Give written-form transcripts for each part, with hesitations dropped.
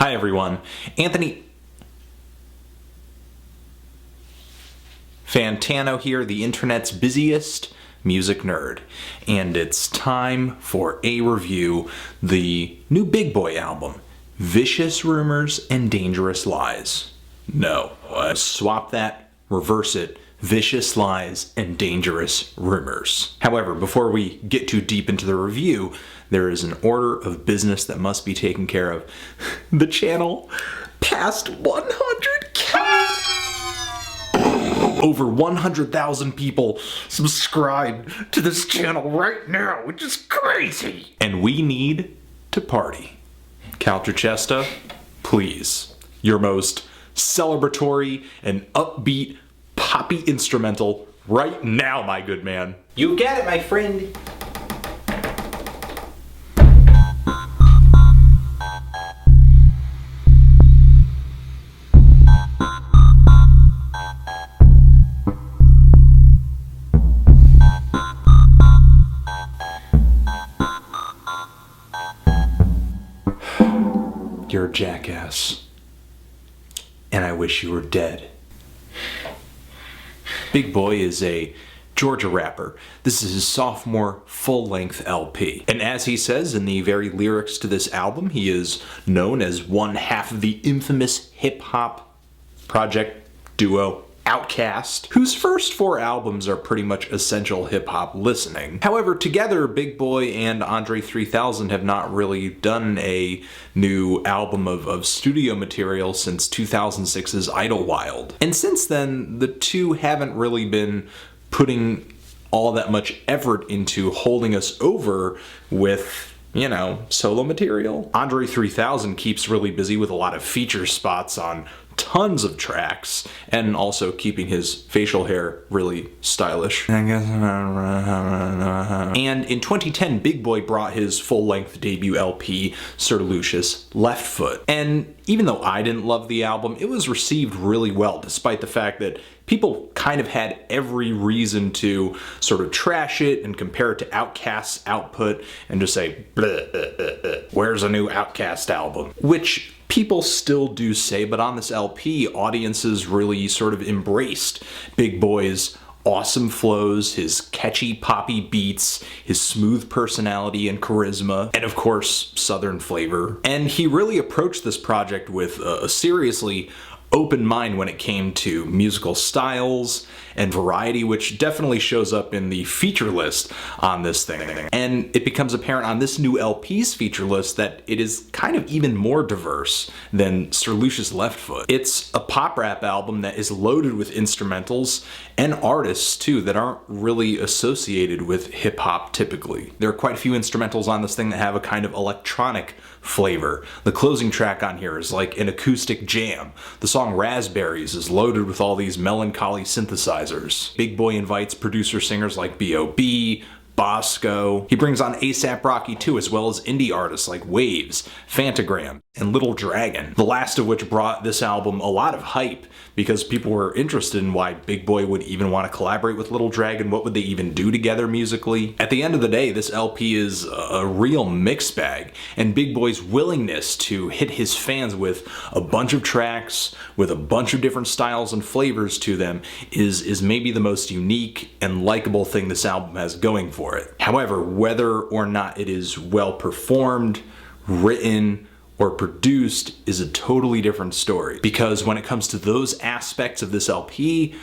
Hi everyone, Anthony Fantano here, the internet's busiest music nerd, and it's time for a review, the new Big Boi album, Vicious Rumors and Dangerous Lies. No, swap that, reverse it, Vicious Lies and Dangerous Rumors. However, before we get too deep into the review, there is an order of business that must be taken care of. The channel passed 100K! Over 100,000 people subscribe to this channel right now, which is crazy! And we need to party. Caltrachesta, please, your most celebratory and upbeat poppy instrumental right now, my good man. You get it, my friend. You're a jackass, and I wish you were dead. Big Boi is a Georgia rapper. This is his sophomore full-length LP. And as he says in the very lyrics to this album, he is known as one half of the infamous hip-hop project duo Outkast, whose first 4 albums are pretty much essential hip-hop listening. However, together, Big Boi and Andre 3000 have not really done a new album of studio material since 2006's Idlewild. And since then, the two haven't really been putting all that much effort into holding us over with, you know, solo material. Andre 3000 keeps really busy with a lot of feature spots on tons of tracks, and also keeping his facial hair really stylish. And in 2010, Big Boi brought his full-length debut LP, Sir Lucius Left Foot. And even though I didn't love the album, it was received really well, despite the fact that people kind of had every reason to sort of trash it and compare it to Outkast's output and just say, bleh, where's a new Outkast album? Which people still do say, but on this LP, audiences really sort of embraced Big Boi's awesome flows, his catchy poppy beats, his smooth personality and charisma, and of course, southern flavor. And he really approached this project with a seriously open mind when it came to musical styles and variety, which definitely shows up in the feature list on this thing. And it becomes apparent on this new LP's feature list that it is kind of even more diverse than Sir Lucius Left Foot. It's a pop rap album that is loaded with instrumentals and artists too that aren't really associated with hip hop typically. There are quite a few instrumentals on this thing that have a kind of electronic flavor. The closing track on here is like an acoustic jam. The song Raspberries is loaded with all these melancholy synthesizers. Big Boi invites producer-singers like B.O.B., Bosco. He brings on A$AP Rocky too, as well as indie artists like Wavves, Fantagram, and Little Dragon. The last of which brought this album a lot of hype because people were interested in why Big Boi would even want to collaborate with Little Dragon. What would they even do together musically? At the end of the day, this LP is a real mix bag, and Big Boi's willingness to hit his fans with a bunch of tracks with a bunch of different styles and flavors to them is maybe the most unique and likable thing this album has going for it. However, whether or not it is well performed, written, or produced is a totally different story. Because when it comes to those aspects of this LP,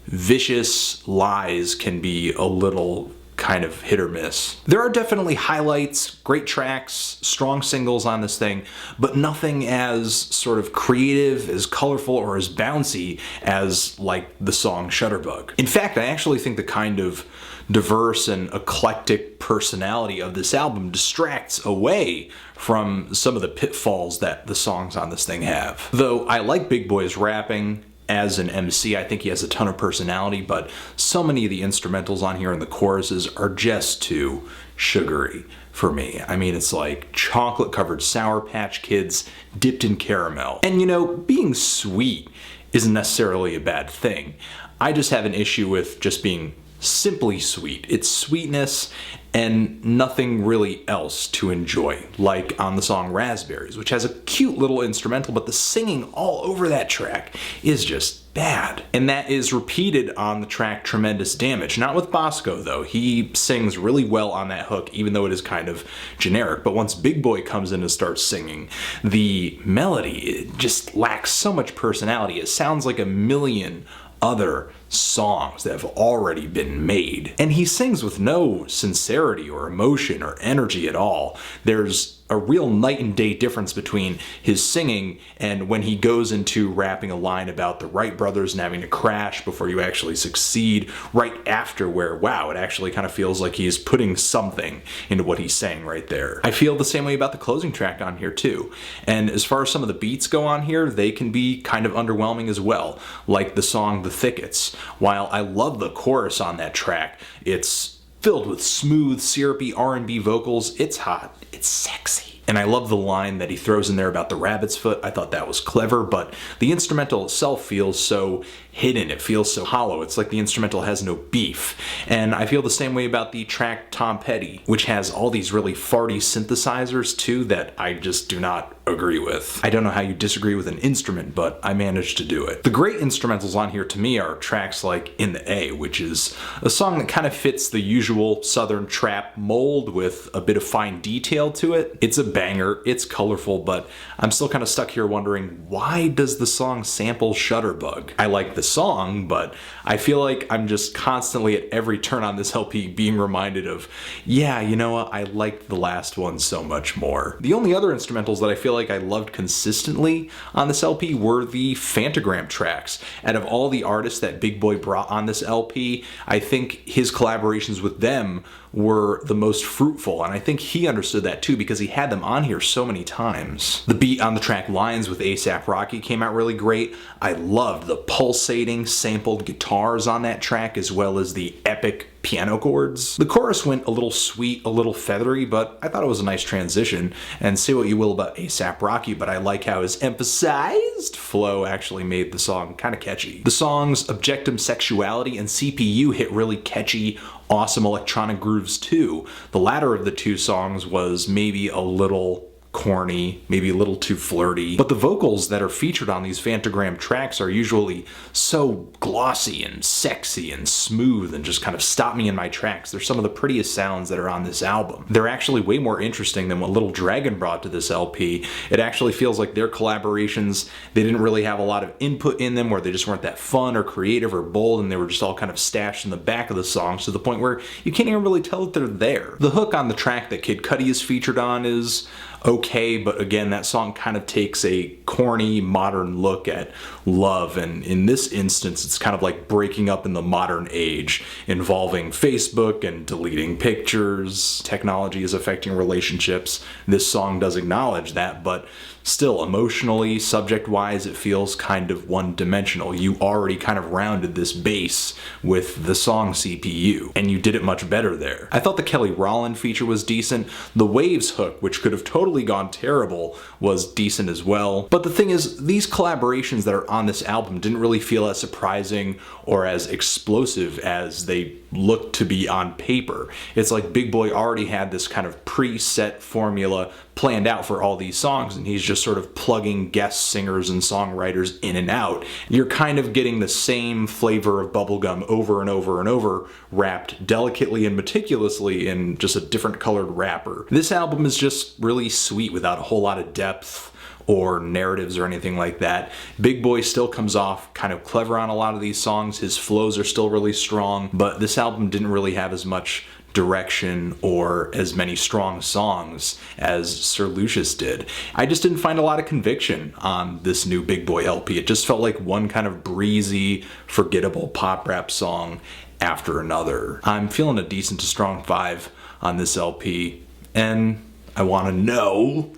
Vicious Lies can be a little kind of hit or miss. There are definitely highlights, great tracks, strong singles on this thing, but nothing as sort of creative, as colorful, or as bouncy as like the song Shutterbug. In fact, I actually think the kind of diverse and eclectic personality of this album distracts away from some of the pitfalls that the songs on this thing have. Though I like Big Boi's rapping as an MC, I think he has a ton of personality, but so many of the instrumentals on here and the choruses are just too sugary for me. I mean, it's like chocolate-covered Sour Patch Kids dipped in caramel. And you know, being sweet isn't necessarily a bad thing. I just have an issue with just being simply sweet. It's sweetness and nothing really else to enjoy, like on the song Raspberries, which has a cute little instrumental, but the singing all over that track is just bad. And that is repeated on the track Tremendous Damage. Not with Bosco though. He sings really well on that hook, even though it is kind of generic. But once Big Boi comes in and starts singing, the melody, it just lacks so much personality. It sounds like a million other songs that have already been made. And he sings with no sincerity or emotion or energy at all. There's a real night and day difference between his singing and when he goes into rapping a line about the Wright brothers and having to crash before you actually succeed, right after where, wow, it actually kind of feels like he's putting something into what he's saying right there. I feel the same way about the closing track on here too. And as far as some of the beats go on here, they can be kind of underwhelming as well, like the song The Thickets. While I love the chorus on that track, it's filled with smooth, syrupy R&B vocals. It's hot. It's sexy. And I love the line that he throws in there about the rabbit's foot. I thought that was clever, but the instrumental itself feels so hidden. It feels so hollow. It's like the instrumental has no beef. And I feel the same way about the track Tom Petty, which has all these really farty synthesizers too that I just do not agree with. I don't know how you disagree with an instrument, but I managed to do it. The great instrumentals on here to me are tracks like In the A, which is a song that kind of fits the usual Southern trap mold with a bit of fine detail to it. It's a banger, it's colorful, but I'm still kind of stuck here wondering, why does the song sample Shutterbug? I like the song, but I feel like I'm just constantly at every turn on this LP being reminded of, yeah, you know what, I liked the last one so much more. The only other instrumentals that I feel like I loved consistently on this LP were the Fantagram tracks. Out of all the artists that Big Boi brought on this LP, I think his collaborations with them were the most fruitful, and I think he understood that too because he had them on here so many times. The beat on the track Lines with A$AP Rocky came out really great. I loved the pulsating sampled guitars on that track as well as the epic piano chords. The chorus went a little sweet, a little feathery, but I thought it was a nice transition. And say what you will about A$AP Rocky, but I like how his emphasized flow actually made the song kind of catchy. The songs OBJECTUM, Sexuality, and CPU hit really catchy, awesome electronic grooves too. The latter of the two songs was maybe a little corny, maybe a little too flirty, but the vocals that are featured on these Fantagram tracks are usually so glossy and sexy and smooth and just kind of stop me in my tracks. They're some of the prettiest sounds that are on this album. They're actually way more interesting than what Little Dragon brought to this LP. It actually feels like their collaborations, they didn't really have a lot of input in them, where they just weren't that fun or creative or bold, and they were just all kind of stashed in the back of the songs to the point where you can't even really tell that they're there. The hook on the track that Kid Cudi is featured on is okay, but again, that song kind of takes a corny, modern look at love, and in this instance, it's kind of like breaking up in the modern age, involving Facebook and deleting pictures. Technology is affecting relationships. This song does acknowledge that, but still, emotionally, subject-wise, it feels kind of one-dimensional. You already kind of rounded this base with the song CPU, and you did it much better there. I thought the Kelly Rowland feature was decent. The Wavves hook, which could have totally gone terrible, was decent as well. But the thing is, these collaborations that are on this album didn't really feel as surprising or as explosive as they looked to be on paper. It's like Big Boi already had this kind of preset formula planned out for all these songs, and he's just sort of plugging guest singers and songwriters in and out. You're kind of getting the same flavor of bubblegum over and over and over, wrapped delicately and meticulously in just a different colored wrapper. This album is just really sweet without a whole lot of depth or narratives or anything like that. Big Boi still comes off kind of clever on a lot of these songs. His flows are still really strong, but this album didn't really have as much direction or as many strong songs as Sir Lucius did. I just didn't find a lot of conviction on this new Big Boi LP. It just felt like one kind of breezy, forgettable pop rap song after another. I'm feeling a decent to strong 5 on this LP, and I want to know,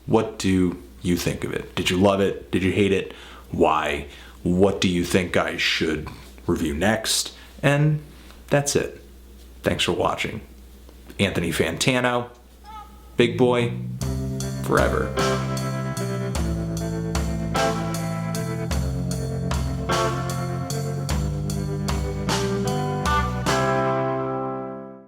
what do you think of it? Did you love it? Did you hate it? Why? What do you think I should review next? And that's it. Thanks for watching. Anthony Fantano, Big Boi, forever.